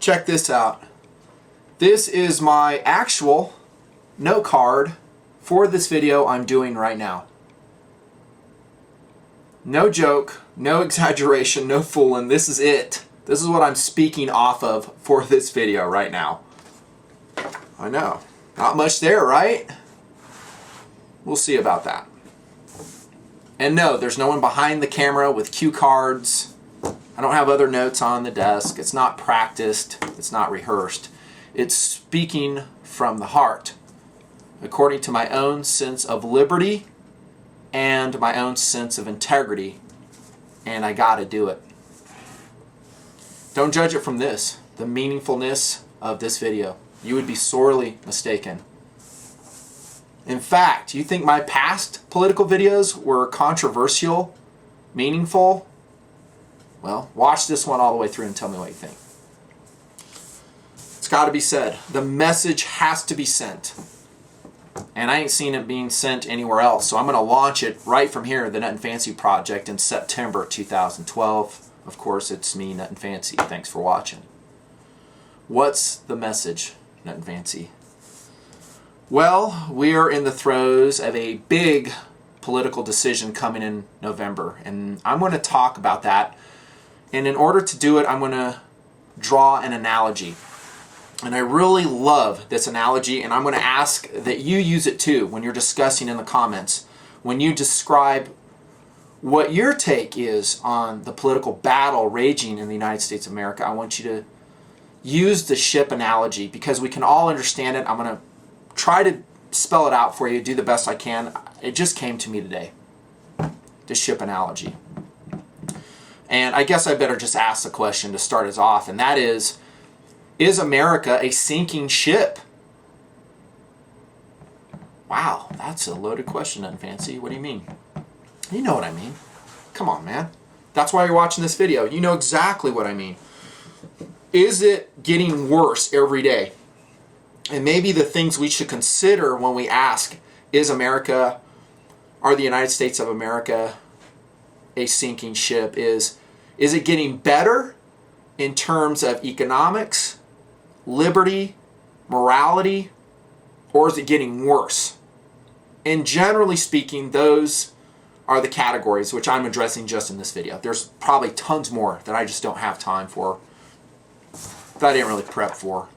check this out. This is my actual note card for this video I'm doing right now. No joke, no exaggeration, no fooling. This is it. This is what I'm speaking off of for this video right now. I know. Not much there, right? We'll see about that. And no, there's no one behind the camera with cue cards. I don't have other notes on the desk. It's not practiced. It's not rehearsed. It's speaking from the heart, according to my own sense of liberty and my own sense of integrity. And I gotta do it. Don't judge it from this, the meaningfulness of this video. You would be sorely mistaken. In fact, you think my past political videos were controversial, meaningful? Well, watch this one all the way through and tell me what you think. It's got to be said. The message has to be sent. And I ain't seen it being sent anywhere else. So I'm going to launch it right from here, the Nutnfancy project, in September 2012. Of course, it's me, Nutnfancy. Thanks for watching. What's the message, Nutnfancy? Well, we are in the throes of a big political decision coming in November, and I'm going to talk about that. And in order to do it, I'm going to draw an analogy. And I really love this analogy, and I'm going to ask that you use it too when you're discussing in the comments. When you describe what your take is on the political battle raging in the United States of America, I want you to use the ship analogy because we can all understand it. I'm going to try to spell it out for you, do the best I can. It just came to me today, the ship analogy. And I guess I better just ask the question to start us off, and that is America a sinking ship? Wow, that's a loaded question, Nutnfancy. What do you mean? You know what I mean. Come on, man. That's why you're watching this video. You know exactly what I mean. Is it getting worse every day? And maybe the things we should consider when we ask, are the United States of America a sinking ship? Is it getting better in terms of economics, liberty, morality, or is it getting worse? And generally speaking, those are the categories which I'm addressing just in this video. There's probably tons more that I just don't have time for, that I didn't really prep for.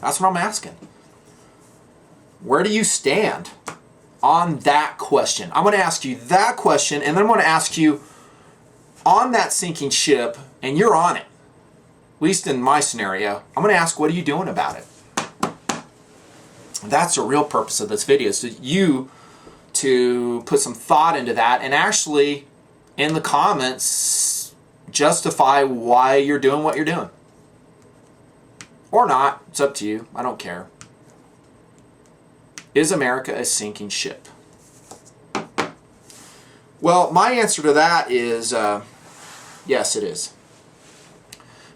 That's what I'm asking. Where do you stand on that question? I'm going to ask you that question, and then I'm going to ask you on that sinking ship, and you're on it. At least in my scenario, I'm going to ask, what are you doing about it? That's the real purpose of this video, is for you to put some thought into that and actually, in the comments, justify why you're doing what you're doing. Or not. It's up to you. I don't care. Is America a sinking ship? Well, my answer to that is yes, it is.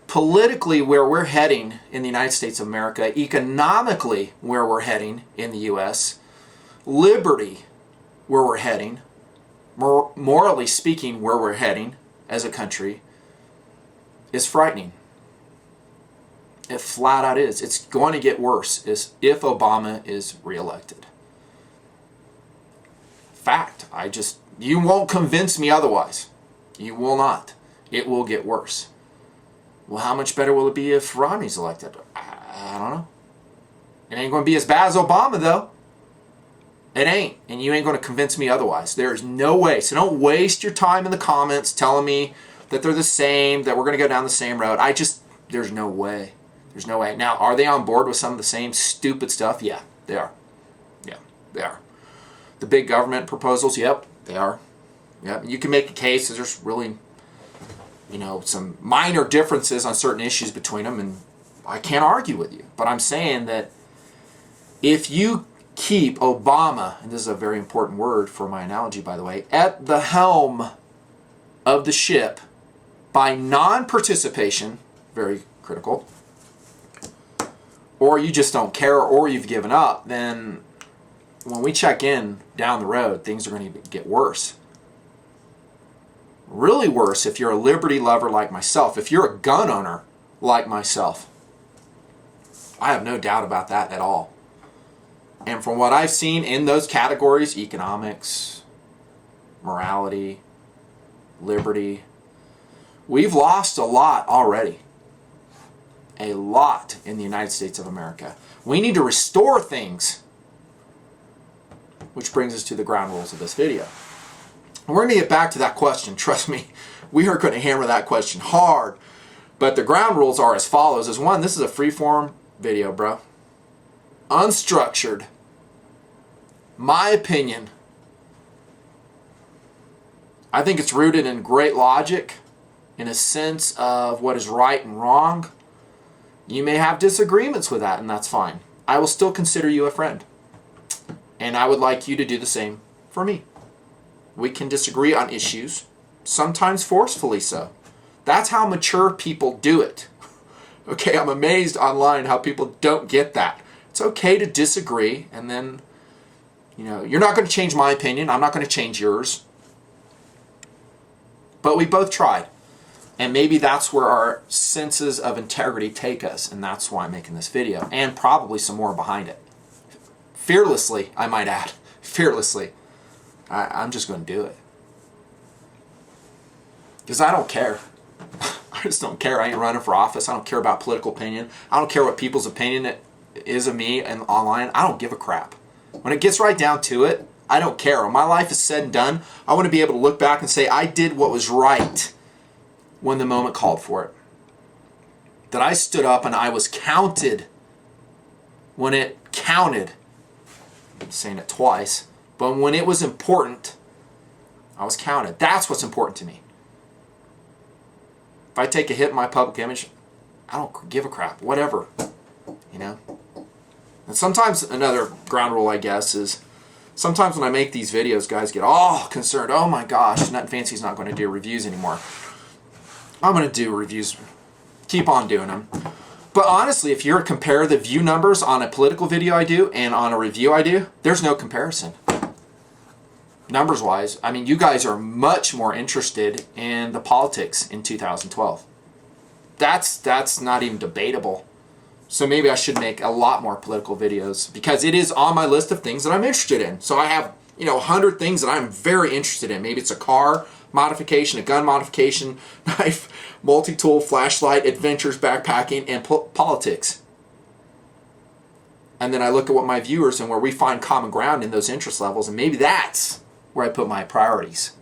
Politically, where we're heading in the United States of America, economically, where we're heading in the U.S., liberty, where we're heading, morally speaking, where we're heading as a country, is frightening. It flat out is. It's going to get worse if Obama is reelected. Fact. You won't convince me otherwise. You will not. It will get worse. Well, how much better will it be if Romney's elected? I don't know. It ain't going to be as bad as Obama, though. It ain't. And you ain't going to convince me otherwise. There is no way. So don't waste your time in the comments telling me that they're the same, that we're going to go down the same road. There's no way. There's no way. Now, are they on board with some of the same stupid stuff? Yeah, they are. Yeah, they are. The big government proposals, yep, they are. Yep. You can make a case that there's really, some minor differences on certain issues between them, and I can't argue with you. But I'm saying that if you keep Obama, and this is a very important word for my analogy, by the way, at the helm of the ship by non-participation, very critical, or you just don't care, or you've given up, then when we check in down the road, things are going to get worse. Really worse if you're a liberty lover like myself. If you're a gun owner, like myself. I have no doubt about that at all. And from what I've seen in those categories, economics, morality, liberty, we've lost a lot already. A lot in the United States of America. We need to restore things. Which brings us to the ground rules of this video. We're going to get back to that question. Trust me, we are going to hammer that question hard. But the ground rules are as follows. As one, this is a free-form video, bro. Unstructured. My opinion. I think it's rooted in great logic, in a sense of what is right and wrong. You may have disagreements with that, and that's fine. I will still consider you a friend. And I would like you to do the same for me. We can disagree on issues, sometimes forcefully so. That's how mature people do it. Okay, I'm amazed online how people don't get that. It's okay to disagree, and then, you're not going to change my opinion. I'm not going to change yours. But we both tried. And maybe that's where our senses of integrity take us, and that's why I'm making this video, and probably some more behind it. Fearlessly, I might add. Fearlessly. I'm just going to do it. Because I don't care. I just don't care. I ain't running for office. I don't care about political opinion. I don't care what people's opinion is of me and online. I don't give a crap. When it gets right down to it, I don't care. When my life is said and done, I want to be able to look back and say, I did what was right when the moment called for it. That I stood up and I was counted when it counted. I'm saying it twice. But when it was important, I was counted. That's what's important to me. If I take a hit in my public image, I don't give a crap. Whatever. And sometimes another ground rule, I guess, is sometimes when I make these videos, guys get all concerned. Oh my gosh, Nutnfancy's not going to do reviews anymore. I'm going to do reviews. Keep on doing them. But honestly, if you're to compare the view numbers on a political video I do and on a review I do, there's no comparison. Numbers-wise, you guys are much more interested in the politics in 2012. That's not even debatable. So maybe I should make a lot more political videos because it is on my list of things that I'm interested in. So I have, 100 things that I'm very interested in. Maybe it's a car modification, a gun modification, knife, multi-tool, flashlight, adventures, backpacking, and politics. And then I look at what my viewers and where we find common ground in those interest levels, and maybe that's where I put my priorities.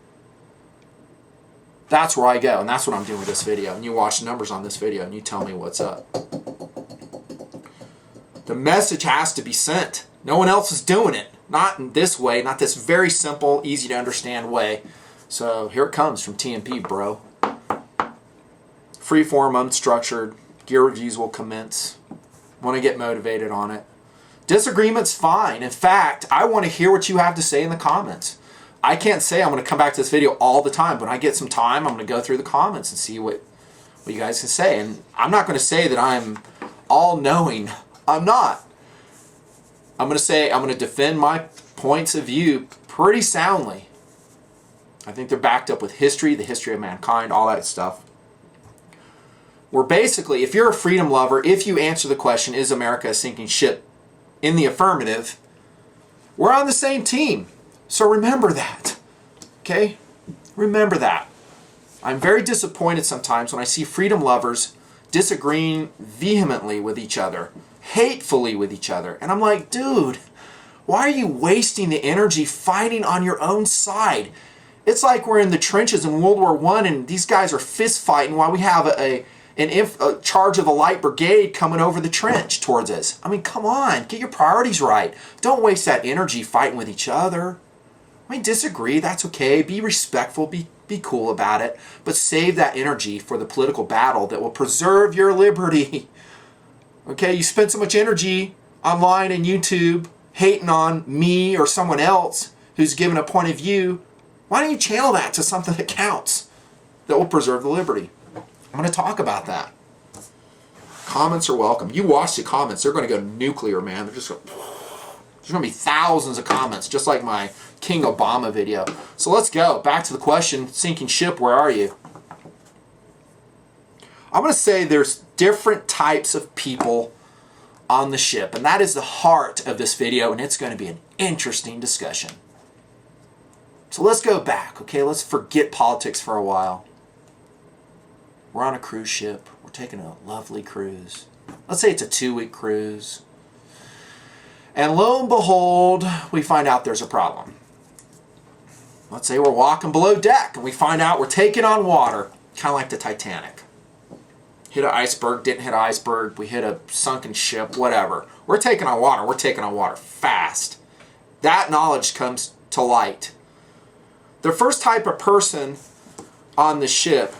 That's where I go, and that's what I'm doing with this video. And you watch the numbers on this video, and you tell me what's up. The message has to be sent. No one else is doing it. Not in this way, not this very simple, easy to understand way. So here it comes from TMP, bro. Freeform, unstructured. Gear reviews will commence. Want to get motivated on it. Disagreement's fine. In fact, I want to hear what you have to say in the comments. I can't say I'm going to come back to this video all the time, but when I get some time, I'm going to go through the comments and see what you guys can say. And I'm not going to say that I'm all-knowing. I'm not. I'm going to say I'm going to defend my points of view pretty soundly. I think they're backed up with history, the history of mankind, all that stuff. We're basically, if you're a freedom lover, if you answer the question, is America a sinking ship, in the affirmative, we're on the same team. So remember that. Okay? Remember that. I'm very disappointed sometimes when I see freedom lovers disagreeing vehemently with each other, hatefully with each other. And I'm like, dude, why are you wasting the energy fighting on your own side? It's like we're in the trenches in World War I and these guys are fist fighting while we have a charge of the light brigade coming over the trench towards us. Come on, get your priorities right. Don't waste that energy fighting with each other. Disagree, that's okay. Be respectful, be cool about it. But save that energy for the political battle that will preserve your liberty. Okay, you spend so much energy online and YouTube hating on me or someone else who's given a point of view. Why don't you channel that to something that counts, that will preserve the liberty? I'm going to talk about that. Comments are welcome. You watch the comments, they're going to go nuclear, man. There's going to be thousands of comments, just like my King Obama video. So let's go. Back to the question, sinking ship, where are you? I'm going to say there's different types of people on the ship. And that is the heart of this video, and it's going to be an interesting discussion. So let's go back, okay? Let's forget politics for a while. We're on a cruise ship. We're taking a lovely cruise. Let's say it's a 2-week cruise. And lo and behold, we find out there's a problem. Let's say we're walking below deck and we find out we're taking on water, kind of like the Titanic. Hit an iceberg, didn't hit an iceberg, we hit a sunken ship, whatever. We're taking on water. We're taking on water fast. That knowledge comes to light. The first type of person on the ship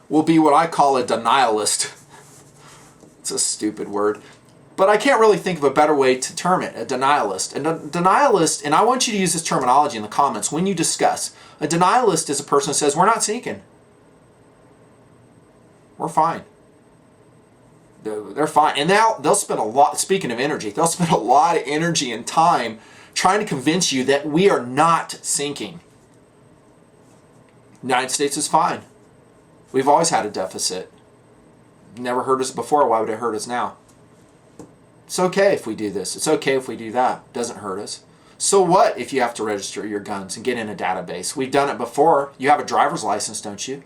will be what I call a denialist. It's a stupid word, but I can't really think of a better way to term it, a denialist. And a denialist, and I want you to use this terminology in the comments when you discuss, a denialist is a person who says, we're not sinking. We're fine. They're fine. And now they'll spend a lot, speaking of energy, they'll spend a lot of energy and time trying to convince you that we are not sinking. The United States is fine. We've always had a deficit. Never hurt us before. Why would it hurt us now? It's okay if we do this. It's okay if we do that. It doesn't hurt us. So what if you have to register your guns and get in a database? We've done it before. You have a driver's license, don't you?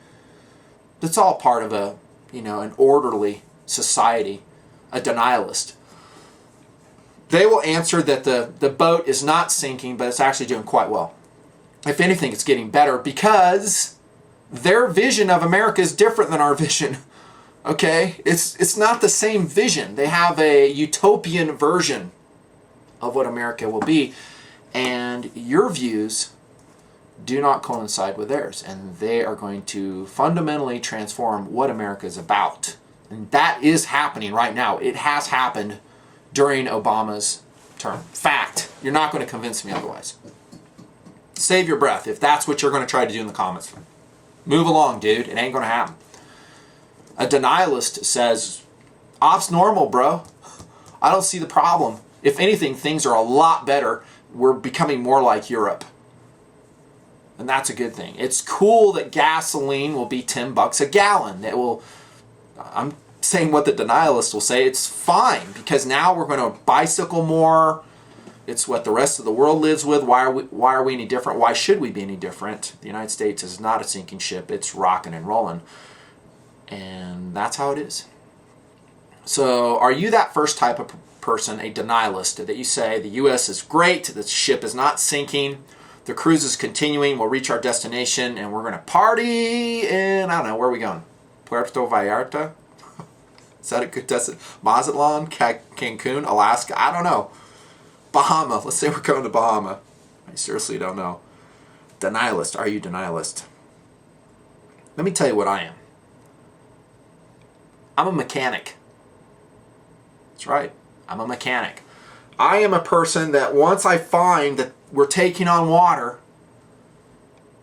That's all part of a, an orderly society, a denialist. They will answer that the boat is not sinking, but it's actually doing quite well. If anything, it's getting better because their vision of America is different than our vision. Okay? It's not the same vision. They have a utopian version of what America will be, and your views do not coincide with theirs, and they are going to fundamentally transform what America is about. And that is happening right now. It has happened during Obama's term. Fact. You're not going to convince me otherwise. Save your breath if that's what you're going to try to do in the comments. Move along, dude. It ain't going to happen. A denialist says, op's normal, bro. I don't see the problem. If anything, things are a lot better. We're becoming more like Europe. And that's a good thing. It's cool that gasoline will be $10 a gallon. I'm saying what the denialist will say. It's fine because now we're going to bicycle more. It's what the rest of the world lives with. Why are we any different? Why should we be any different? The United States is not a sinking ship. It's rocking and rolling. And that's how it is. So are you that first type of person, a denialist, that you say the U.S. is great, the ship is not sinking, the cruise is continuing, we'll reach our destination, and we're going to party in, I don't know, where are we going? Puerto Vallarta? Is that a good destination? Mazatlan? Cancun? Alaska? I don't know. Bahama. Let's say we're going to Bahama. I seriously don't know. Denialist. Are you denialist? Let me tell you what I am. I'm a mechanic. That's right. I'm a mechanic. I am a person that once I find that we're taking on water,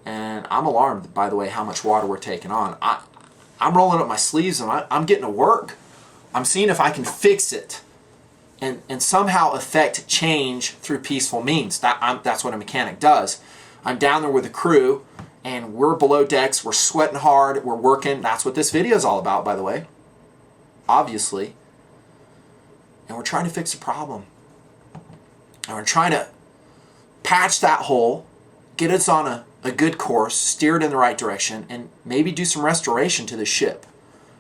and I'm alarmed, by the way, how much water we're taking on. I'm rolling up my sleeves and I'm getting to work. I'm seeing if I can fix it and somehow affect change through peaceful means. That's what a mechanic does. I'm down there with the crew and we're below decks. We're sweating hard. We're working. That's what this video is all about, by the way. Obviously. And we're trying to fix a problem. And we're trying to patch that hole, get us on a good course, steer it in the right direction, and maybe do some restoration to the ship.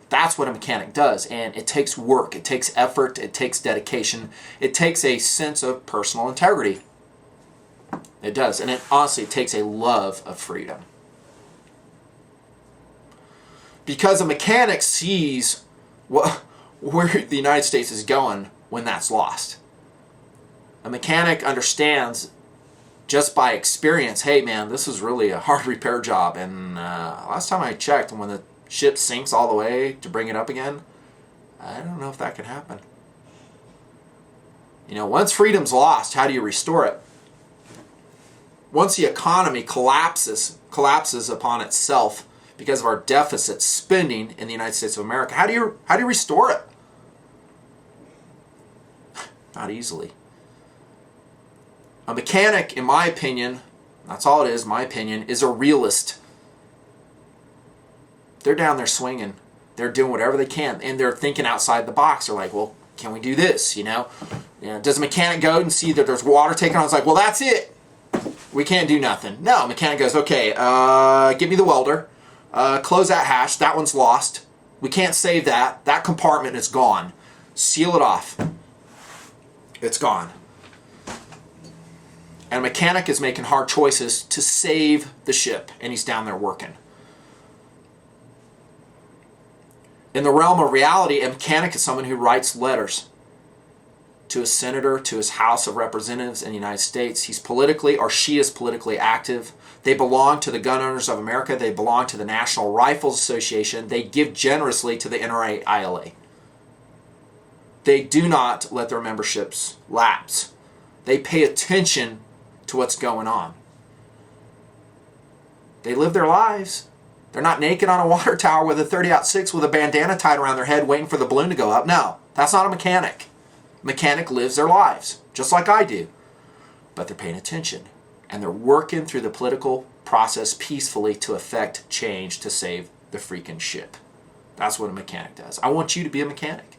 That's what a mechanic does, and it takes work, it takes effort, it takes dedication, it takes a sense of personal integrity. It does, and honestly, it takes a love of freedom. Because a mechanic sees where the United States is going when that's lost. A mechanic understands just by experience, hey man, this is really a hard repair job, and last time I checked, when the ship sinks all the way to bring it up again, I don't know if that can happen. Once freedom's lost, how do you restore it? Once the economy collapses upon itself because of our deficit spending in the United States of America, how do you restore it? Not easily. A mechanic, in my opinion, that's all it is, my opinion, is a realist. They're down there swinging. They're doing whatever they can, and they're thinking outside the box. They're like, well, can we do this, you know? Does a mechanic go and see that there's water taken on? It's like, well, that's it. We can't do nothing. No, mechanic goes, okay, give me the welder. Close that hatch. That one's lost. We can't save that. That compartment is gone. Seal it off. It's gone. And a mechanic is making hard choices to save the ship, and he's down there working. In the realm of reality, a mechanic is someone who writes letters to a senator, to his House of Representatives in the United States. He's politically, or she is politically active. They belong to the Gun Owners of America. They belong to the National Rifles Association. They give generously to the NRA ILA. They do not let their memberships lapse. They pay attention to what's going on. They live their lives. They're not naked on a water tower with a 30-06 with a bandana tied around their head waiting for the balloon to go up. No, that's not a mechanic. Mechanic lives their lives, just like I do. But they're paying attention. And they're working through the political process peacefully to effect change to save the freaking ship. That's what a mechanic does. I want you to be a mechanic.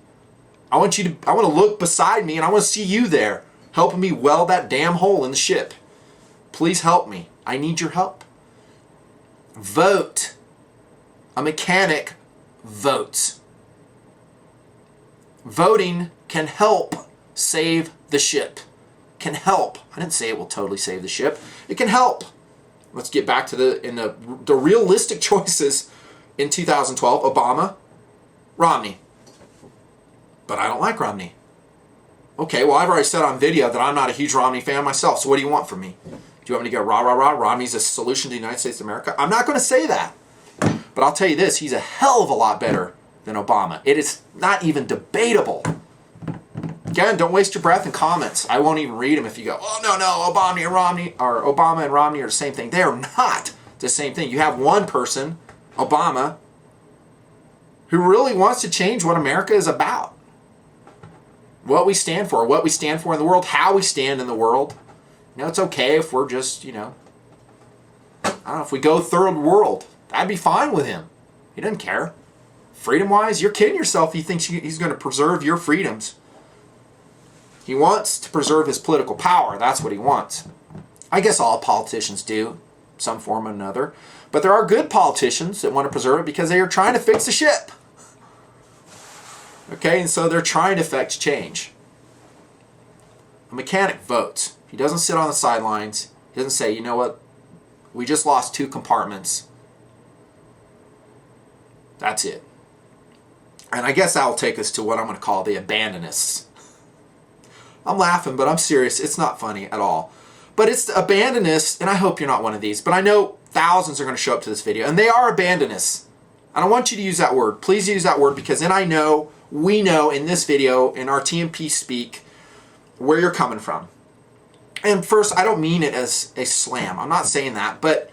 I want to look beside me and I want to see you there helping me weld that damn hole in the ship. Please help me. I need your help. Vote. A mechanic votes. Voting can help save the ship. Can help. I didn't say it will totally save the ship. It can help. Let's get back to the realistic choices in 2012. Obama, Romney. But I don't like Romney. Okay, well, I've already said on video that I'm not a huge Romney fan myself, so what do you want from me? Do you want me to go rah, rah, rah, Romney's a solution to the United States of America? I'm not going to say that. But I'll tell you this, he's a hell of a lot better than Obama. It is not even debatable. Again, don't waste your breath in comments. I won't even read them if you go, oh, no, Obama and Romney are the same thing. They are not the same thing. You have one person, Obama, who really wants to change what America is about. What we stand for in the world, how we stand in the world. You know, it's okay if we're just, I don't know, if we go third world. That'd be fine with him. He doesn't care. Freedom-wise, you're kidding yourself. He thinks he's going to preserve your freedoms. He wants to preserve his political power. That's what he wants. I guess all politicians do, some form or another. But there are good politicians that want to preserve it because they are trying to fix the ship. Okay, and so they're trying to effect change. A mechanic votes. He doesn't sit on the sidelines. He doesn't say, you know what, we just lost 2 compartments. That's it. And I guess that will take us to what I'm going to call the abandonists. I'm laughing, but I'm serious. It's not funny at all. But it's the abandonists, and I hope you're not one of these, but I know thousands are going to show up to this video, and they are abandonists. I don't want you to use that word. Please use that word because then we know in this video, in our TMP speak, where you're coming from. And first, I don't mean it as a slam. I'm not saying that, but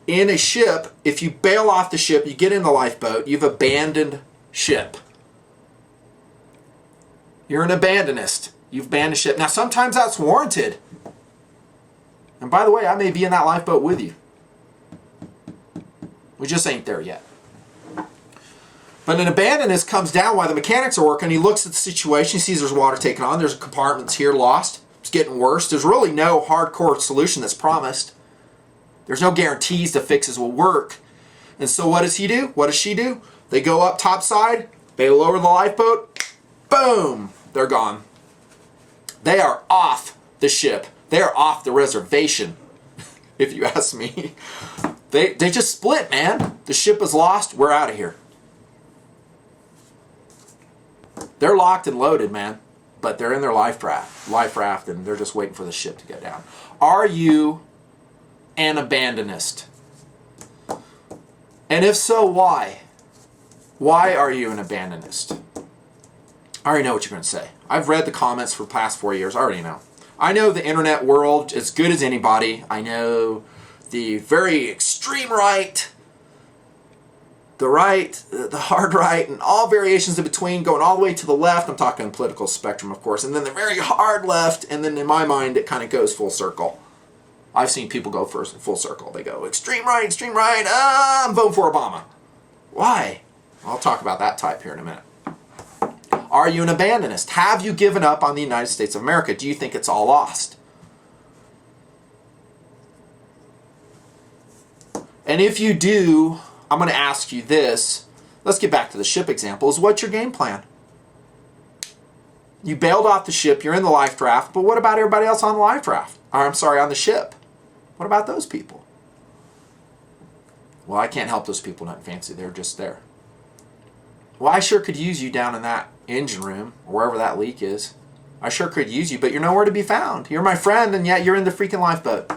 in a ship, if you bail off the ship, you get in the lifeboat, you've abandoned ship. You're an abandonist. You've abandoned ship. Now, sometimes that's warranted. And by the way, I may be in that lifeboat with you. We just ain't there yet. But an abandonist comes down while the mechanics are working. He looks at the situation. He sees there's water taken on. There's compartments here lost. It's getting worse. There's really no hardcore solution that's promised. There's no guarantees the fixes will work. And so what does he do? What does she do? They go up topside. They lower the lifeboat. Boom! They're gone. They are off the ship. They are off the reservation, if you ask me. They just split, man. The ship is lost. We're out of here. They're locked and loaded, man. But they're in their life raft, and they're just waiting for the ship to go down. Are you an abandonist? And if so, why? Why are you an abandonist? I already know what you're going to say. I've read the comments for the past 4 years. I already know. I know the internet world as good as anybody. I know the very extreme right, the right, the hard right, and all variations in between, going all the way to the left. I'm talking political spectrum, of course, and then the very hard left, and then in my mind, it kind of goes full circle. I've seen people go first in full circle. They go extreme right, I'm voting for Obama. Why? I'll talk about that type here in a minute. Are you an abandonist? Have you given up on the United States of America? Do you think it's all lost? And if you do, I'm going to ask you this. Let's get back to the ship examples. What's your game plan? You bailed off the ship, you're in the life raft, but what about everybody else on the life raft? Or, I'm sorry, on the ship. What about those people? Well, I can't help those people, Nutnfancy. They're just there. Well, I sure could use you down in that engine room, or wherever that leak is. I sure could use you, but you're nowhere to be found. You're my friend, and yet you're in the freaking lifeboat.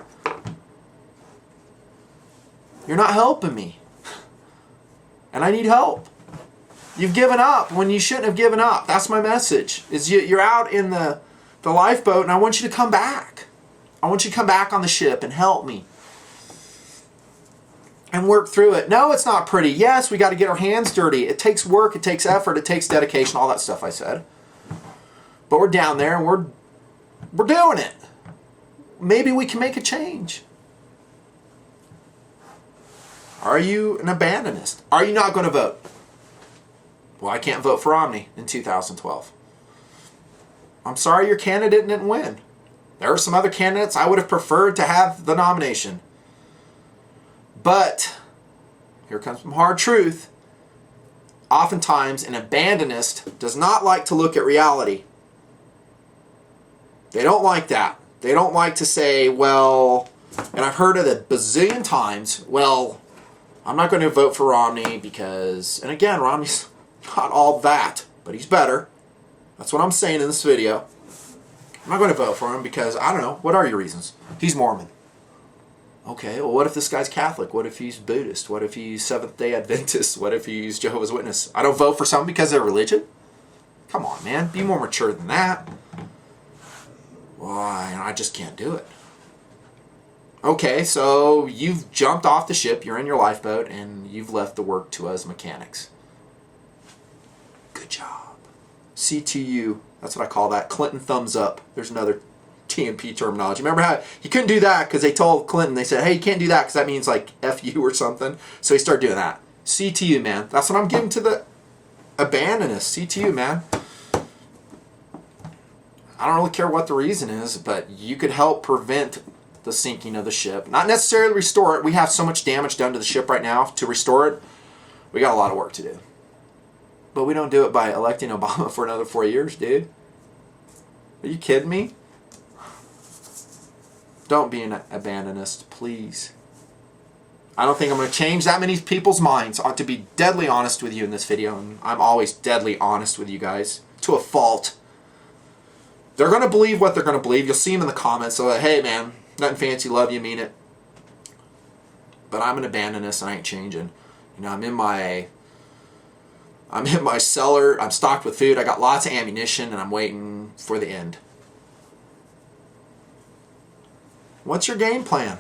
You're not helping me. And I need help. You've given up when you shouldn't have given up. That's my message. Is you're out in the lifeboat, and I want you to come back. I want you to come back on the ship and help me. And work through it. No, it's not pretty. Yes, we got to get our hands dirty. It takes work, it takes effort, it takes dedication, all that stuff I said. But we're down there and we're doing it. Maybe we can make a change. Are you an abandonist? Are you not going to vote? Well, I can't vote for Romney in 2012. I'm sorry your candidate didn't win. There are some other candidates I would have preferred to have the nomination. But, here comes some hard truth. Oftentimes, an abandonist does not like to look at reality. They don't like that. They don't like to say, well, and I've heard it a bazillion times, well, I'm not going to vote for Romney because, and again, Romney's not all that, but he's better. That's what I'm saying in this video. I'm not going to vote for him because, I don't know, what are your reasons? He's Mormon. Okay, well, what if this guy's Catholic? What if he's Buddhist? What if he's Seventh-day Adventist? What if he's Jehovah's Witness? I don't vote for someone because of their religion? Come on, man. Be more mature than that. Why? I just can't do it. Okay, so you've jumped off the ship, you're in your lifeboat, and you've left the work to us mechanics. Good job. CTU, that's what I call that. Clinton thumbs up. There's another TMP terminology. Remember how he couldn't do that because they told Clinton, they said, hey, you can't do that because that means like F you or something. So he started doing that. CTU, man. That's what I'm giving to the abandonists. CTU, man. I don't really care what the reason is, but you could help prevent the sinking of the ship. Not necessarily restore it. We have so much damage done to the ship right now to restore it. We got a lot of work to do. But we don't do it by electing Obama for another 4 years, dude. Are you kidding me? Don't be an abandonist, please. I don't think I'm going to change that many people's minds. I ought to be deadly honest with you in this video, and I'm always deadly honest with you guys, to a fault. They're going to believe what they're going to believe. You'll see them in the comments. So, hey, man, Nutnfancy, love you, mean it. But I'm an abandonist, and I ain't changing. You know, I'm in my cellar. I'm stocked with food. I got lots of ammunition, and I'm waiting for the end. What's your game plan?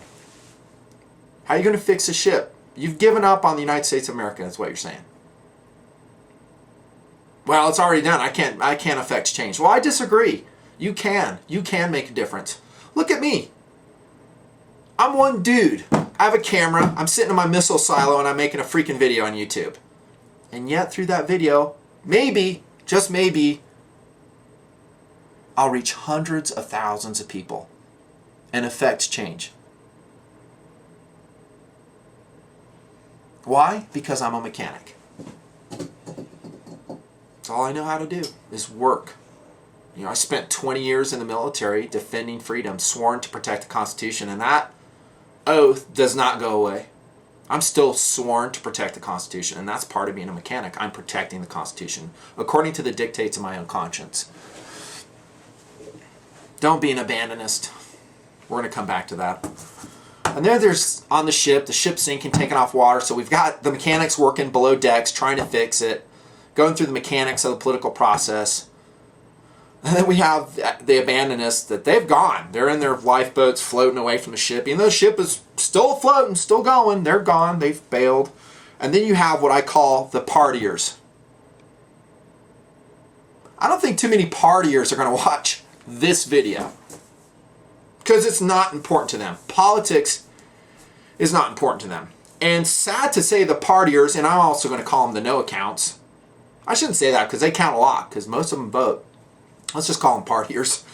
How are you going to fix the ship? You've given up on the United States of America, that's what you're saying. Well, it's already done. I can't affect change. Well, I disagree. You can. You can make a difference. Look at me. I'm one dude. I have a camera. I'm sitting in my missile silo and I'm making a freaking video on YouTube. And yet through that video, maybe, just maybe, I'll reach hundreds of thousands of people and affect change. Why? Because I'm a mechanic. That's all I know how to do is work. You know, I spent 20 years in the military defending freedom, sworn to protect the Constitution, and that oath does not go away. I'm still sworn to protect the Constitution, and that's part of being a mechanic. I'm protecting the Constitution according to the dictates of my own conscience. Don't be an abandonist. We're going to come back to that. And there's on the ship's sinking, taking off water, so we've got the mechanics working below decks, trying to fix it, going through the mechanics of the political process. And then we have the abandonists that they've gone. They're in their lifeboats floating away from the ship. Even though the ship is still floating, still going, they're gone, they've bailed. And then you have what I call the partiers. I don't think too many partiers are going to watch this video because it's not important to them. Politics is not important to them. And sad to say, the partiers, and I'm also going to call them the no accounts. I shouldn't say that because they count a lot, because most of them vote. Let's just call them partiers.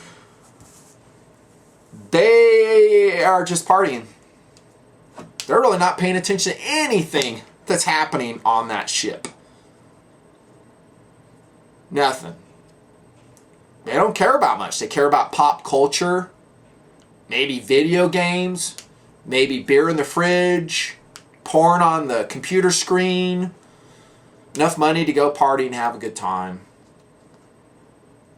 They are just partying. They're really not paying attention to anything that's happening on that ship. Nothing. They don't care about much. They care about pop culture, maybe video games, maybe beer in the fridge, porn on the computer screen, enough money to go party and have a good time.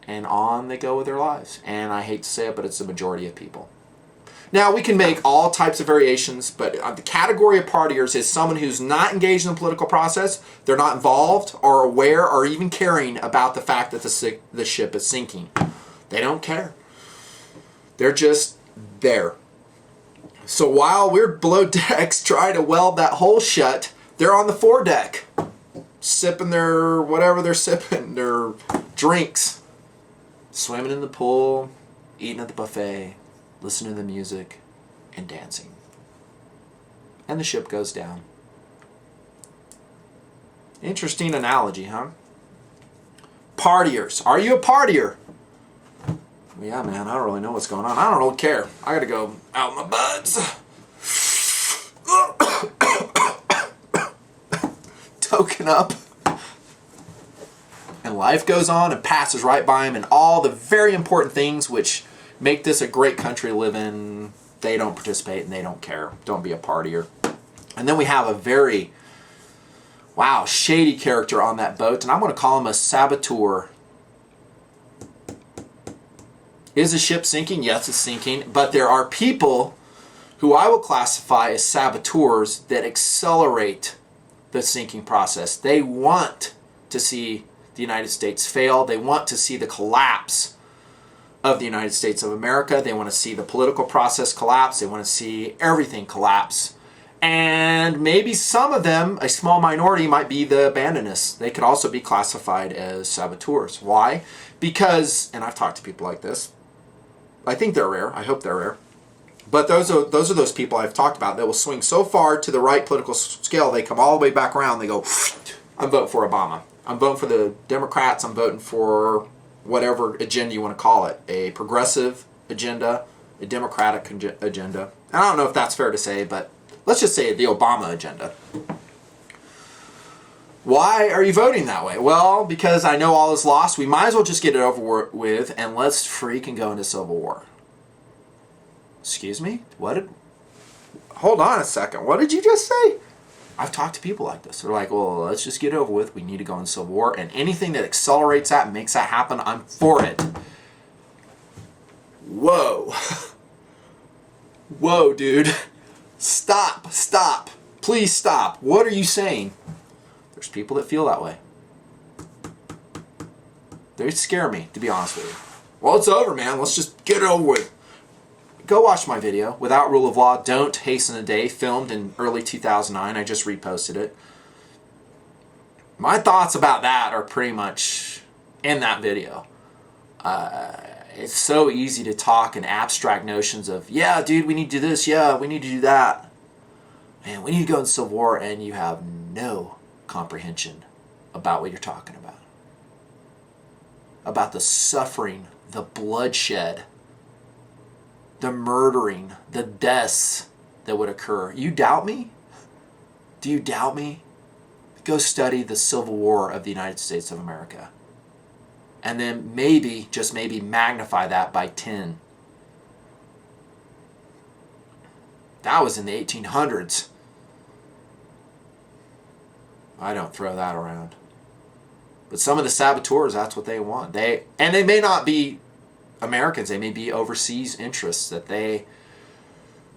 And on they go with their lives. And I hate to say it, but it's the majority of people. Now, we can make all types of variations, but the category of partiers is someone who's not engaged in the political process, they're not involved or aware or even caring about the fact that the ship is sinking. They don't care. They're just there. So while we're below decks trying to weld that hole shut, they're on the foredeck, sipping their whatever they're sipping, their drinks, swimming in the pool, eating at the buffet, listening to the music, and dancing. And the ship goes down. Interesting analogy, huh? Partiers. Are you a partier? Yeah, man, I don't really know what's going on. I don't really care. I gotta go out my buds. Token up. And life goes on and passes right by him, and all the very important things which make this a great country to live in, they don't participate and they don't care. Don't be a partier. And then we have a very, wow, shady character on that boat, and I'm going to call him a saboteur. Is the ship sinking? Yes, it's sinking. But there are people who I will classify as saboteurs that accelerate the sinking process. They want to see the United States fail. They want to see the collapse of the United States of America. They want to see the political process collapse. They want to see everything collapse. And maybe some of them, a small minority, might be the abandonists. They could also be classified as saboteurs. Why? Because, and I've talked to people like this, I think they're rare. I hope they're rare. But those are those people I've talked about that will swing so far to the right political scale, they come all the way back around. They go, I'm voting for Obama. I'm voting for the Democrats. I'm voting for whatever agenda you want to call it. A progressive agenda, a Democratic agenda. And I don't know if that's fair to say, but let's just say the Obama agenda. Why are you voting that way? Well, because I know all is lost. We might as well just get it over with and let's freaking go into civil war. Excuse me? Hold on a second. What did you just say? I've talked to people like this. They're like, well, let's just get it over with. We need to go into civil war. And anything that accelerates that and makes that happen, I'm for it. Whoa. Whoa, dude. Stop. Please stop. What are you saying? There's people that feel that way. They scare me, to be honest with you. Well, it's over, man. Let's just get it over with. Go watch my video, Without Rule of Law, Don't Hasten a Day, filmed in early 2009. I just reposted it. My thoughts about that are pretty much in that video. It's so easy to talk in abstract notions of, yeah, dude, we need to do this. Yeah, we need to do that. Man, we need to go in civil war, and you have no comprehension about what you're talking about. About the suffering, the bloodshed, the murdering, the deaths that would occur. You doubt me? Do you doubt me? Go study the Civil War of the United States of America. And then maybe, just maybe, magnify that by 10. That was in the 1800s. I don't throw that around. But some of the saboteurs, that's what they want. They may not be Americans. They may be overseas interests that they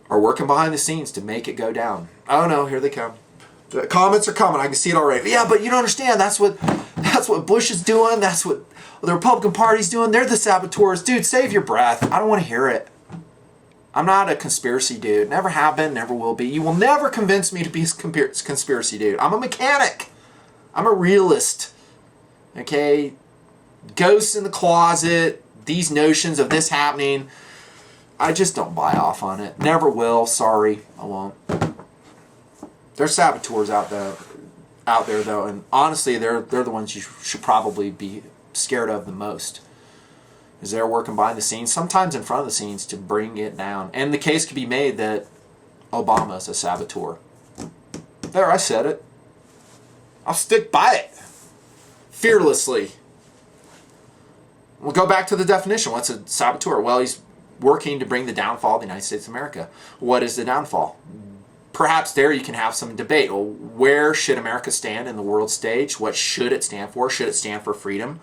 are working behind the scenes to make it go down. Oh no, here they come. The comments are coming. I can see it already. Yeah, but you don't understand. That's what Bush is doing. That's what the Republican Party's doing. They're the saboteurs. Dude, save your breath. I don't want to hear it. I'm not a conspiracy dude. Never have been, never will be. You will never convince me to be a conspiracy dude. I'm a mechanic. I'm a realist. Okay? Ghosts in the closet, these notions of this happening, I just don't buy off on it. Never will. Sorry, I won't. There's saboteurs out there though, and honestly, they're the ones you should probably be scared of the most. Is they're working behind the scenes, sometimes in front of the scenes, to bring it down. And the case could be made that Obama is a saboteur. There, I said it. I'll stick by it. Fearlessly. We'll go back to the definition. What's a saboteur? Well, he's working to bring the downfall of the United States of America. What is the downfall? Perhaps there you can have some debate. Well, where should America stand in the world stage? What should it stand for? Should it stand for freedom?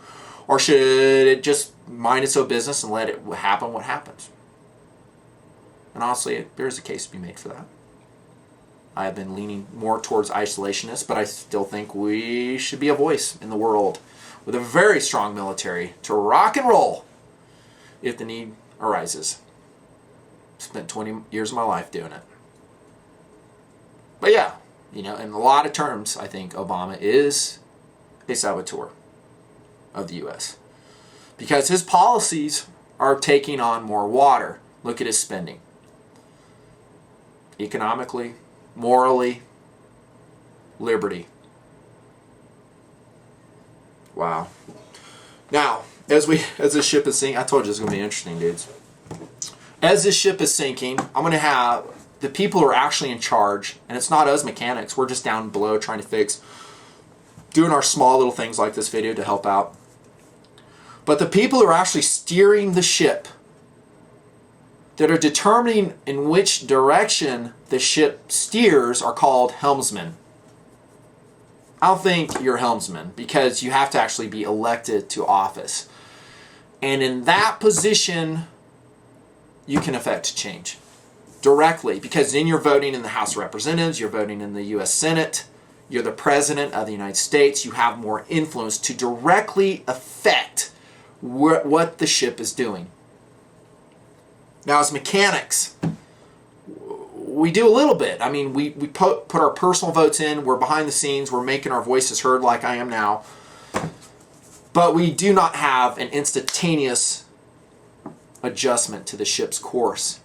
Or should it just mind its own business and let it happen what happens? And honestly, there's a case to be made for that. I have been leaning more towards isolationist, but I still think we should be a voice in the world with a very strong military to rock and roll if the need arises. Spent 20 years of my life doing it. But yeah, in a lot of terms, I think Obama is a saboteur of the U.S. because his policies are taking on more water. Look at his spending. Economically, morally, liberty. Wow. Now, as this ship is sinking, I told you it's going to be interesting, dudes. As this ship is sinking, I'm going to have the people who are actually in charge, and it's not us mechanics. We're just down below trying to fix, doing our small little things like this video to help out. But the people who are actually steering the ship, that are determining in which direction the ship steers, are called helmsmen. I don't think you're helmsman because you have to actually be elected to office. And in that position, you can affect change directly, because then you're voting in the House of Representatives, you're voting in the U.S. Senate, you're the President of the United States, you have more influence to directly affect what the ship is doing. Now, as mechanics, we do a little bit. I mean, we put our personal votes in, we're behind the scenes, we're making our voices heard like I am now, but we do not have an instantaneous adjustment to the ship's course.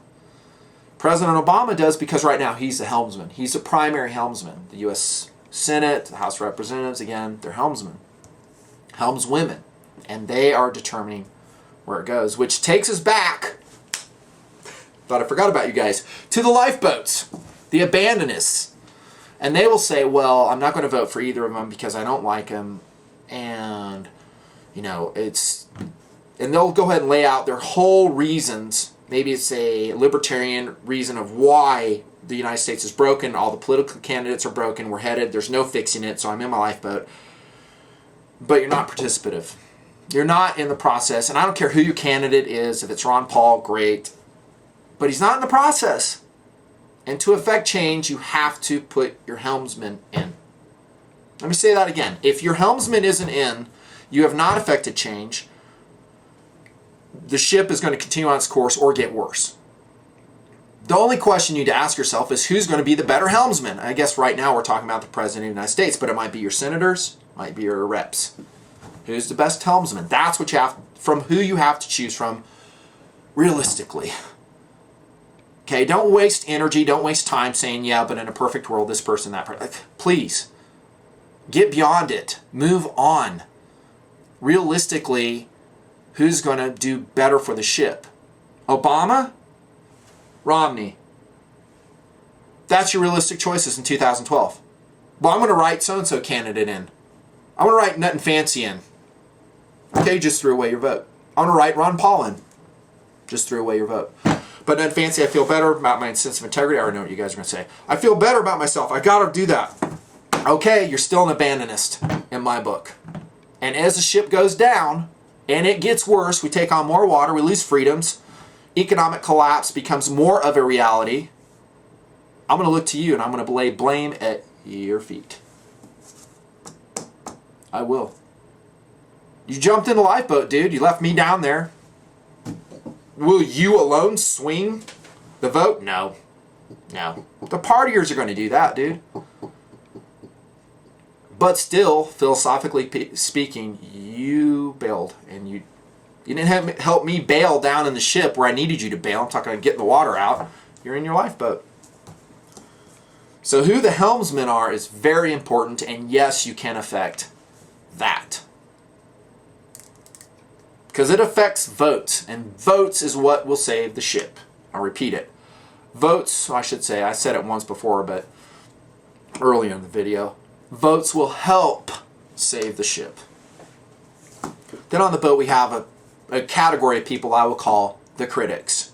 President Obama does, because right now he's the helmsman. He's the primary helmsman. The U.S. Senate, the House of Representatives, again, they're helmsmen, helmswomen, and they are determining where it goes, which takes us back, thought I forgot about you guys, to the lifeboats, the abandonists. And they will say, well, I'm not going to vote for either of them because I don't like them, and, and they'll go ahead and lay out their whole reasons. Maybe it's a libertarian reason of why the United States is broken, all the political candidates are broken, we're headed, there's no fixing it, so I'm in my lifeboat. But you're not participative. You're not in the process, and I don't care who your candidate is. If it's Ron Paul, great. But he's not in the process. And to effect change, you have to put your helmsman in. Let me say that again. If your helmsman isn't in, you have not effected change. The ship is going to continue on its course or get worse. The only question you need to ask yourself is who's going to be the better helmsman? I guess right now we're talking about the President of the United States, but it might be your senators, might be your reps. Who's the best helmsman? That's what you have, from who you have to choose from realistically. Okay, don't waste energy, don't waste time saying, yeah, but in a perfect world, this person, that person. Please, get beyond it. Move on. Realistically, who's going to do better for the ship? Obama? Romney? That's your realistic choices in 2012. Well, I'm going to write so-and-so candidate in. I'm going to write Nutnfancy in. Okay, you just threw away your vote. I'm going to write Ron Paul in. Just threw away your vote. But Nutnfancy, I feel better about my sense of integrity. I already know what you guys are going to say. I feel better about myself. I got to do that. Okay, you're still an abandonist in my book. And as the ship goes down, and it gets worse, we take on more water, we lose freedoms, economic collapse becomes more of a reality, I'm going to look to you and I'm going to lay blame at your feet. I will. You jumped in the lifeboat, dude. You left me down there. Will you alone swing the vote? No. No. The partiers are going to do that, dude. But still, philosophically speaking, you bailed. And you didn't help me bail down in the ship where I needed you to bail. I'm talking about getting the water out. You're in your lifeboat. So who the helmsmen are is very important, and yes, you can affect that. Because it affects votes, and votes is what will save the ship. I'll repeat it. Votes, I should say, I said it once before, but earlier in the video, votes will help save the ship. Then on the boat we have a category of people I will call the critics.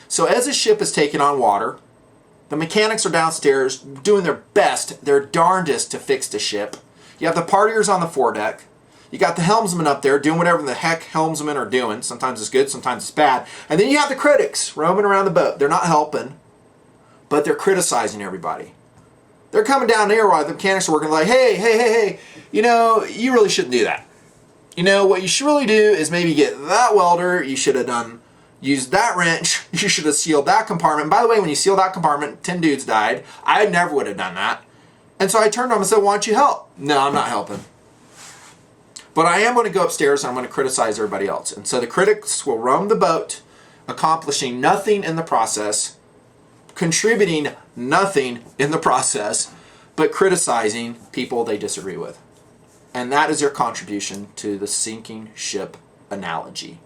So as a ship is taking on water, the mechanics are downstairs doing their best, their darndest to fix the ship. You have the partiers on the foredeck. You got the helmsmen up there doing whatever the heck helmsmen are doing. Sometimes it's good, sometimes it's bad. And then you have the critics roaming around the boat. They're not helping, but they're criticizing everybody. They're coming down there while the mechanics are working like, hey, you know, you really shouldn't do that. You know, what you should really do is maybe get that welder. You should have used that wrench. You should have sealed that compartment. By the way, when you sealed that compartment, 10 dudes died. I never would have done that. And so I turned to him and said, why don't you help? No, I'm not helping. But I am going to go upstairs and I'm going to criticize everybody else. And so the critics will roam the boat, accomplishing nothing in the process, contributing nothing in the process, but criticizing people they disagree with. And that is their contribution to the sinking ship analogy.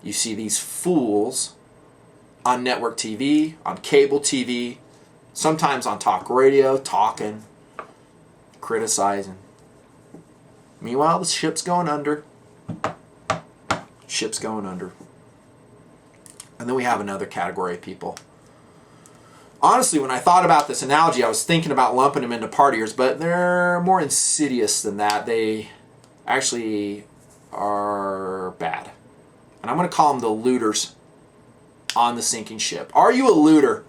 You see these fools on network TV, on cable TV, sometimes on talk radio, talking, criticizing. Meanwhile, the ship's going under. Ship's going under. And then we have another category of people. Honestly, when I thought about this analogy, I was thinking about lumping them into partiers, but they're more insidious than that. They actually are bad. And I'm going to call them the looters on the sinking ship. Are you a looter?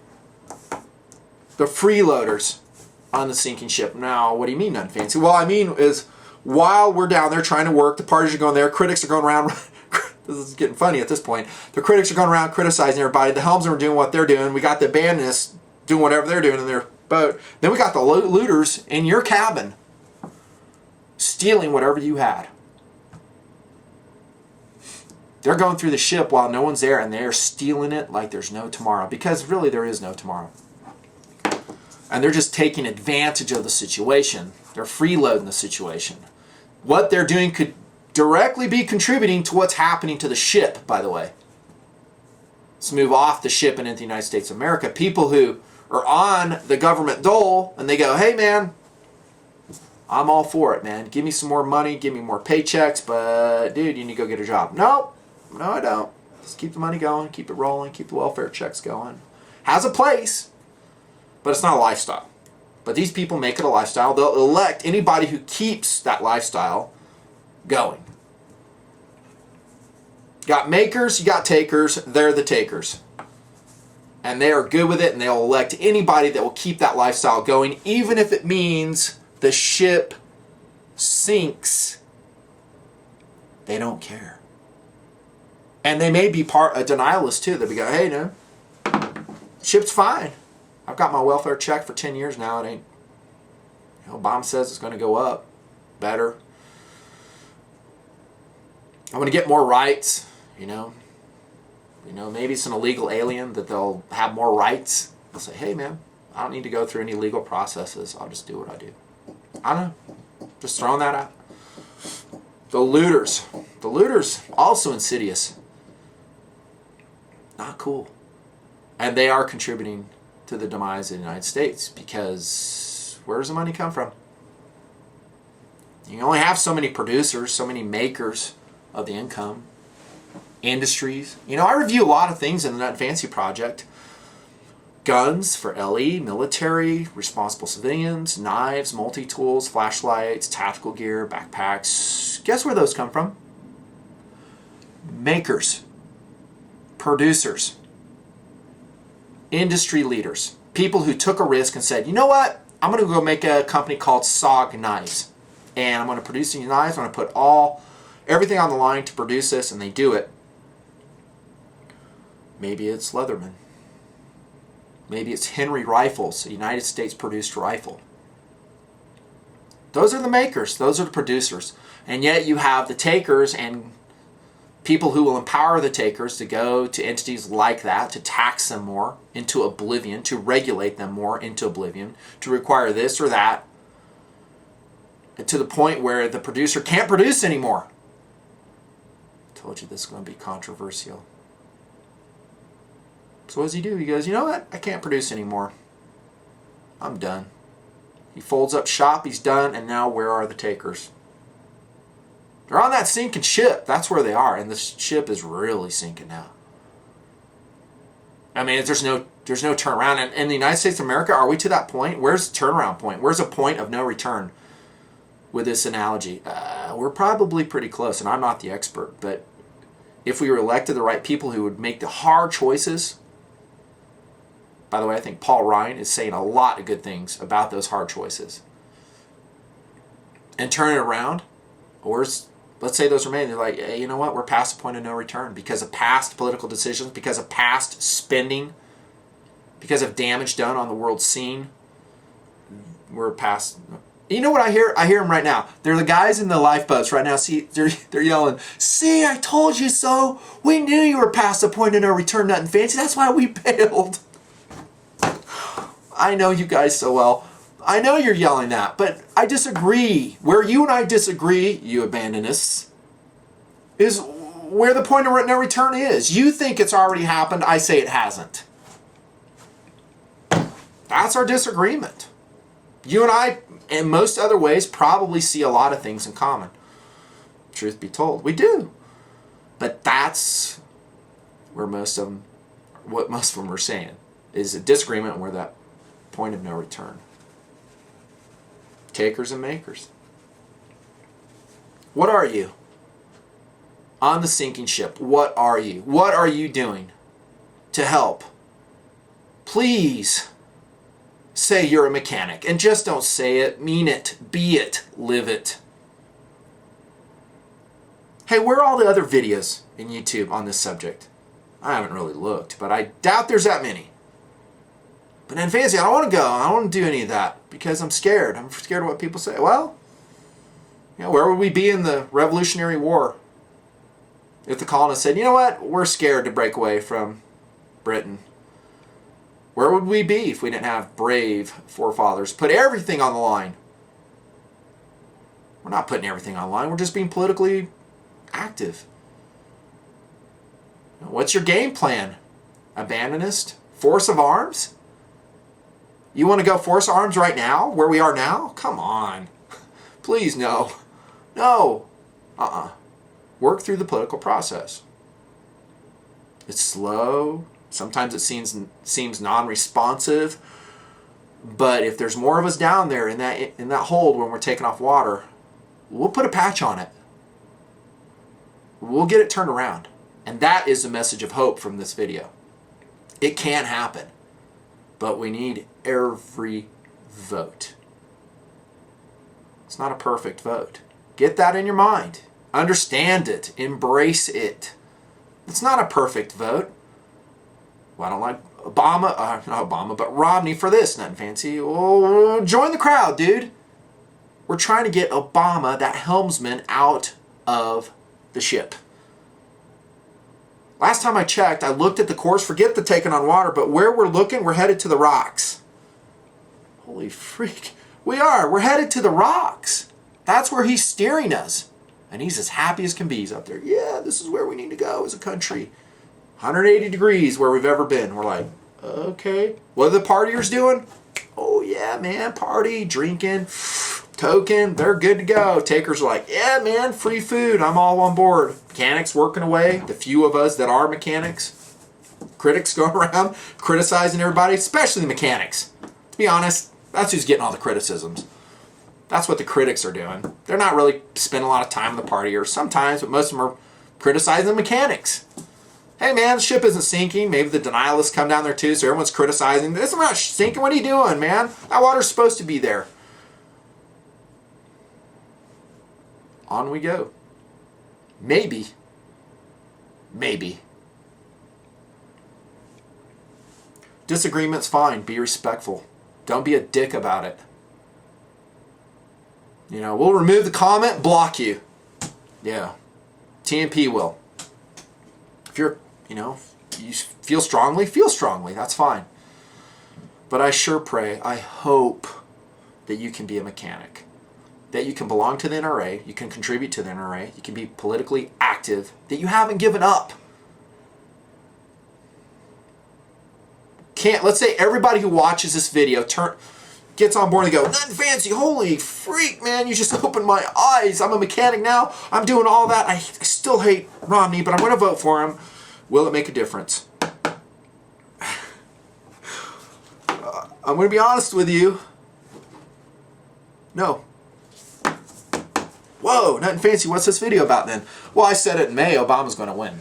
The freeloaders on the sinking ship. Now, what do you mean, Nutnfancy? Well, I mean is while we're down there trying to work, the parties are going there, critics are going around. This is getting funny at this point. The critics are going around criticizing everybody. The helmsmen are doing what they're doing. We got the abandonists doing whatever they're doing in their boat. Then we got the looters in your cabin stealing whatever you had. They're going through the ship while no one's there, and they're stealing it like there's no tomorrow, because really there is no tomorrow. And they're just taking advantage of the situation. They're freeloading the situation. What they're doing could directly be contributing to what's happening to the ship, by the way. Let's move off the ship and into the United States of America. People who are on the government dole, and they go, hey man, I'm all for it, man. Give me some more money, give me more paychecks, but dude, you need to go get a job. No, I don't. Just keep the money going, keep it rolling, keep the welfare checks going. Has a place, but it's not a lifestyle. But these people make it a lifestyle. They'll elect anybody who keeps that lifestyle going. Got makers, you got takers. They're the takers. And they are good with it, and they'll elect anybody that will keep that lifestyle going, even if it means the ship sinks. They don't care. And they may be a denialist too. They'll be going, hey, no, ship's fine. I've got my welfare check for 10 years now. It ain't, Obama says it's going to go up. Better. I'm going to get more rights, maybe it's an illegal alien that they'll have more rights. They'll say, hey man, I don't need to go through any legal processes. I'll just do what I do. I don't know. Just throwing that out. The looters. The looters, also insidious. Not cool. And they are contributing to the demise of the United States, because where does the money come from? You only have so many producers, so many makers of the income. Industries. I review a lot of things in the Nutnfancy project. Guns for LE, military, responsible civilians, knives, multi-tools, flashlights, tactical gear, backpacks. Guess where those come from? Makers, producers, industry leaders, people who took a risk and said, you know what? I'm going to go make a company called SOG Knives. And I'm going to produce these knives. I'm going to put everything on the line to produce this, and they do it. Maybe it's Leatherman. Maybe it's Henry Rifles, a United States produced rifle. Those are the makers. Those are the producers. And yet you have the takers and People who will empower the takers to go to entities like that, to tax them more into oblivion, to regulate them more into oblivion, to require this or that, to the point where the producer can't produce anymore. I told you this is going to be controversial. So what does he do? He goes, you know what? I can't produce anymore. I'm done. He folds up shop, he's done, and now where are the takers? They're on that sinking ship. That's where they are, and the ship is really sinking now. I mean, there's no turnaround. And in the United States of America, are we to that point? Where's the turnaround point? Where's a point of no return with this analogy? We're probably pretty close, and I'm not the expert, but if we were elected the right people who would make the hard choices. By the way, I think Paul Ryan is saying a lot of good things about those hard choices. And turn it around, or let's say those remain, they're like, hey, you know what? We're past the point of no return because of past political decisions, because of past spending, because of damage done on the world scene. We're past. You know what I hear? I hear them right now. They're the guys in the lifeboats right now. See, they're yelling, see, I told you so. We knew you were past the point of no return, Nutnfancy. That's why we bailed. I know you guys so well. I know you're yelling that, but I disagree. Where you and I disagree, you abandonists, is where the point of no return is. You think it's already happened. I say it hasn't. That's our disagreement. You and I, in most other ways, probably see a lot of things in common. Truth be told, we do. But that's where what most of them are saying, is a disagreement where that point of no return. Takers and makers. What are you? On the sinking ship, what are you? What are you doing to help? Please say you're a mechanic. And just don't say it, mean it, be it, live it. Hey, where are all the other videos in YouTube on this subject? I haven't really looked, but I doubt there's that many. But Nutnfancy, I don't want to go. I don't want to do any of that because I'm scared. I'm scared of what people say. Well, you know, where would we be in the Revolutionary War if the colonists said, you know what, we're scared to break away from Britain? Where would we be if we didn't have brave forefathers put everything on the line? We're not putting everything on the line. We're just being politically active. What's your game plan? Abandonist? Force of arms? You want to go force arms right now, where we are now? Come on. Please, no. No. Work through the political process. It's slow. Sometimes it seems non-responsive. But if there's more of us down there in that hold when we're taking off water, we'll put a patch on it. We'll get it turned around. And that is the message of hope from this video. It can happen. But we need every vote. It's not a perfect vote. Get that in your mind. Understand it. Embrace it. It's not a perfect vote. Well, I don't like Obama, not Obama, but Romney for this, Nutnfancy. Oh, join the crowd, dude. We're trying to get Obama, that helmsman, out of the ship. Last time I checked, I looked at the course, forget the taking on water, but where we're looking, we're headed to the rocks. Holy freak. We are. We're headed to the rocks. That's where he's steering us. And he's as happy as can be. He's up there. Yeah, this is where we need to go as a country. 180 degrees where we've ever been. We're like, okay. What are the partiers doing? Oh, yeah, man. Party, drinking, token. They're good to go. Takers are like, yeah, man, free food. I'm all on board. Mechanics working away. The few of us that are mechanics. Critics going around criticizing everybody, especially the mechanics. To be honest, that's who's getting all the criticisms. That's what the critics are doing. They're not really spending a lot of time in the partiers. Sometimes, but most of them are criticizing the mechanics. Hey man, the ship isn't sinking. Maybe the denialists come down there too, so everyone's criticizing. This is not sinking. What are you doing, man? That water's supposed to be there. On we go. Maybe. Disagreement's fine. Be respectful. Don't be a dick about it. You know, we'll remove the comment, block you. Yeah. TMP will. you're, you feel strongly, that's fine. But I sure pray, I hope that you can be a mechanic, that you can belong to the NRA, you can contribute to the NRA, you can be politically active, that you haven't given up. Let's say everybody who watches this video gets on board and go, Nutnfancy, holy freak, man, you just opened my eyes. I'm a mechanic now. I'm doing all that. I still hate Romney, but I'm going to vote for him. Will it make a difference? I'm going to be honest with you. No. Whoa, Nutnfancy, what's this video about then? Well, I said it in May, Obama's going to win.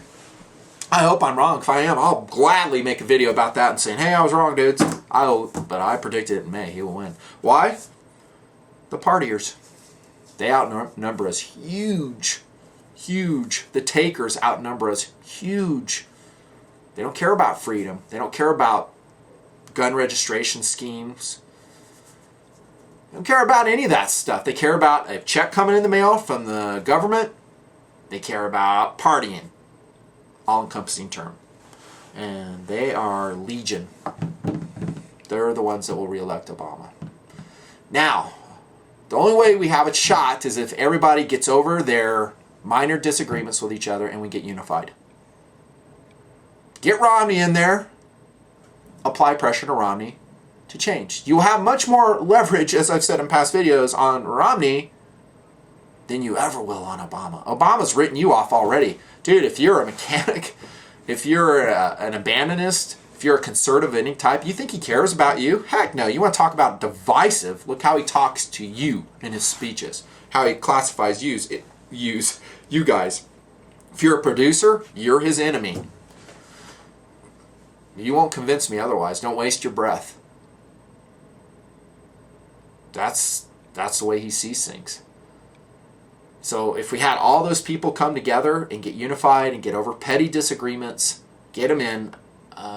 I hope I'm wrong. If I am, I'll gladly make a video about that and saying, hey, I was wrong, dudes. But I predicted it in May. He will win. Why? The partiers. They outnumber us huge. Huge. The takers outnumber us huge. They don't care about freedom. They don't care about gun registration schemes. They don't care about any of that stuff. They care about a check coming in the mail from the government. They care about partying. All-encompassing term. And they are legion. They're the ones that will re-elect Obama. Now, the only way we have a shot is if everybody gets over their minor disagreements with each other and we get unified. Get Romney in there. Apply pressure to Romney to change. You will have much more leverage, as I've said in past videos, on Romney than you ever will on Obama. Obama's written you off already. Dude, if you're a mechanic, if you're an abandonist, if you're a conservative of any type, you think he cares about you? Heck no. You want to talk about divisive? Look how he talks to you in his speeches. How he classifies you guys. If you're a producer, you're his enemy. You won't convince me otherwise. Don't waste your breath. That's the way he sees things. So if we had all those people come together and get unified and get over petty disagreements, get them in,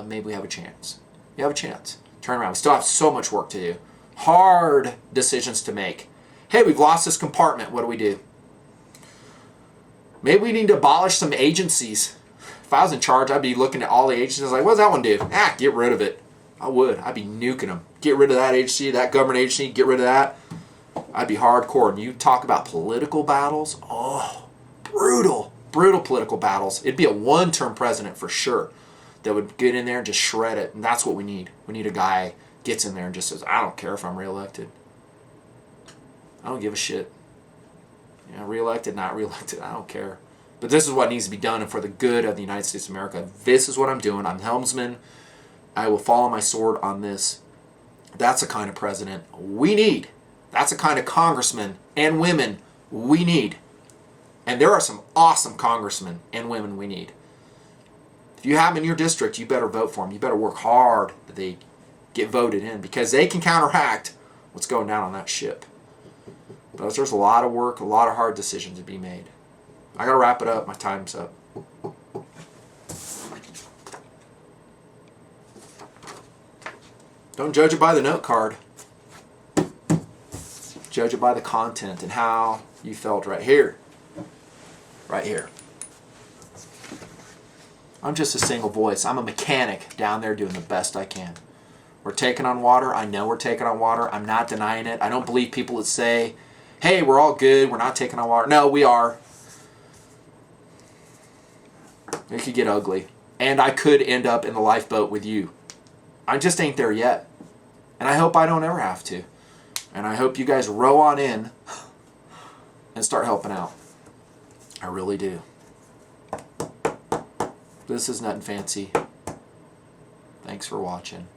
maybe we have a chance. You have a chance. Turn around. We still have so much work to do. Hard decisions to make. Hey, we've lost this compartment. What do? Maybe we need to abolish some agencies. If I was in charge, I'd be looking at all the agencies like, what does that one do? Get rid of it. I would. I'd be nuking them. Get rid of that agency, that government agency, get rid of that. I'd be hardcore. And you talk about political battles, oh, brutal political battles. It'd be a one-term president for sure that would get in there and just shred it. And that's what we need. We need a guy gets in there and just says, I don't care if I'm reelected. I don't give a shit. Reelected, not reelected, I don't care. But this is what needs to be done and for the good of the United States of America. This is what I'm doing. I'm helmsman. I will follow my sword on this. That's the kind of president we need. That's the kind of congressmen and women we need. And there are some awesome congressmen and women we need. If you have them in your district, you better vote for them. You better work hard that they get voted in because they can counteract what's going down on that ship. But there's a lot of work, a lot of hard decisions to be made. I got to wrap it up. My time's up. Don't judge it by the note card. Judge it by the content and how you felt right here. Right here. I'm just a single voice. I'm a mechanic down there doing the best I can. We're taking on water. I know we're taking on water. I'm not denying it. I don't believe people that say, hey, we're all good. We're not taking on water. No, we are. It could get ugly. And I could end up in the lifeboat with you. I just ain't there yet. And I hope I don't ever have to. And I hope you guys row on in and start helping out. I really do. This is Nutnfancy. Thanks for watching.